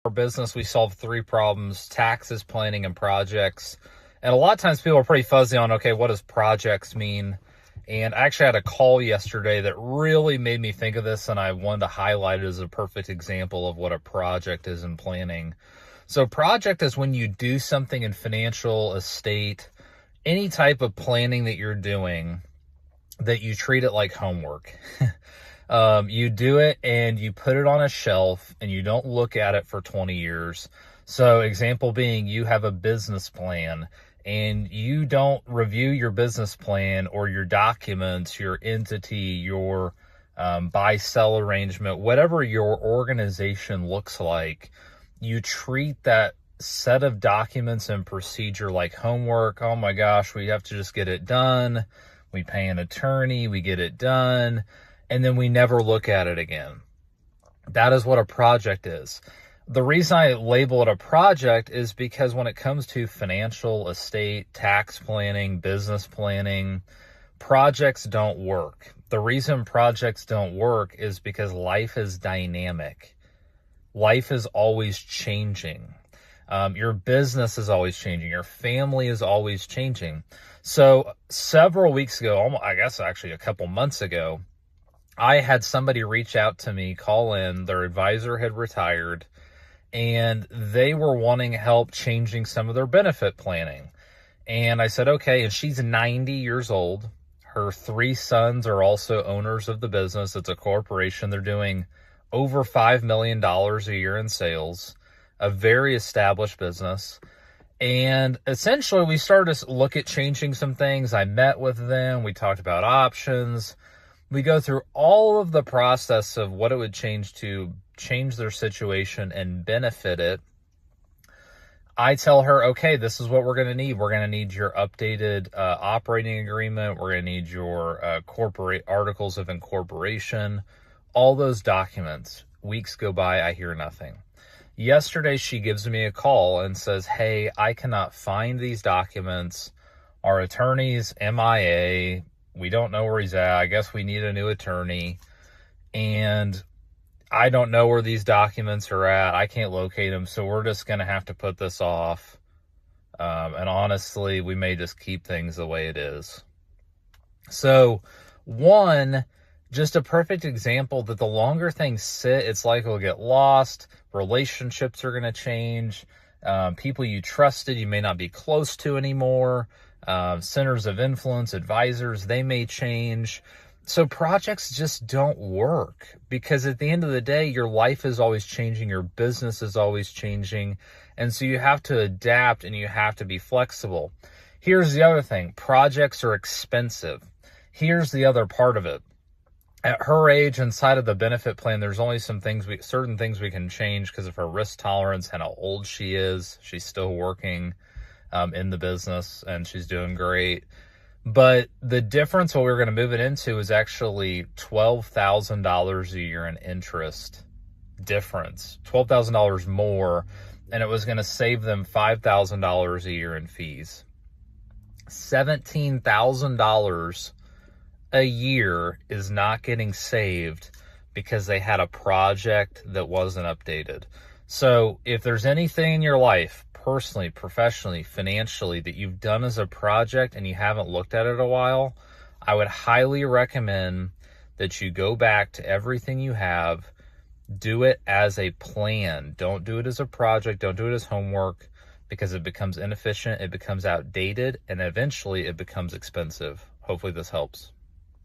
our business, we solve three problems: taxes, planning, and projects. And a lot of times people are pretty fuzzy on, okay, what does projects mean? And I actually had a call yesterday that really made me think of this, and I wanted to highlight it as a perfect example of what a project is in planning. So project is when you do something in financial, estate, any type of planning that you're doing, that you treat it like homework. You do it and you put it on a shelf and you don't look at it for 20 years. So example being, you have a business plan and you don't review your business plan or your documents, your entity, your buy-sell arrangement, whatever your organization looks like. You treat that set of documents and procedure like homework. Oh my gosh, we have to just get it done. We pay an attorney, we get it done, and then we never look at it again. That is what a project is. The reason I label it a project is because when it comes to financial, estate, tax planning, business planning, projects don't work. The reason projects don't work is because life is dynamic. Life is always changing. Your business is always changing. Your family is always changing. So several weeks ago, I guess actually a couple months ago, I had somebody reach out to me, call in. Their advisor had retired, and they were wanting help changing some of their benefit planning. And I said, okay. And she's 90 years old. Her three sons are also owners of the business. It's a corporation. They're doing over $5 million a year in sales, a very established business. And essentially we started to look at changing some things. I met with them. We talked about options. We go through all of the process of what it would change to change their situation and benefit it. I tell her, okay, this is what we're going to need. We're going to need your updated operating agreement. We're going to need your corporate articles of incorporation, all those documents. Weeks go by, I hear nothing. Yesterday, she gives me a call and says, hey, I cannot find these documents. Our attorney's MIA. We don't know where he's at. I guess we need a new attorney. And I don't know where these documents are at. I can't locate them. So we're just going to have to put this off. And honestly, we may just keep things the way it is. So one, just a perfect example that the longer things sit, it's like it'll get lost. Relationships are going to change. People you trusted, you may not be close to anymore. Centers of influence, advisors, they may change. So projects just don't work because at the end of the day, your life is always changing. Your business is always changing. And so you have to adapt and you have to be flexible. Here's the other thing. Projects are expensive. Here's the other part of it. At her age, inside of the benefit plan, there's only certain things we can change because of her risk tolerance and how old she is. She's still working in the business and she's doing great. But the difference, what we're going to move it into, is actually $12,000 a year in interest difference, $12,000 more, and it was going to save them $5,000 a year in fees. $17,000 a year is not getting saved because they had a project that wasn't updated. So if there's anything in your life, personally, professionally, financially, that you've done as a project and you haven't looked at it a while, I would highly recommend that you go back to everything you have, do it as a plan. Don't do it as a project. Don't do it as homework because it becomes inefficient, it becomes outdated, and eventually it becomes expensive. Hopefully this helps.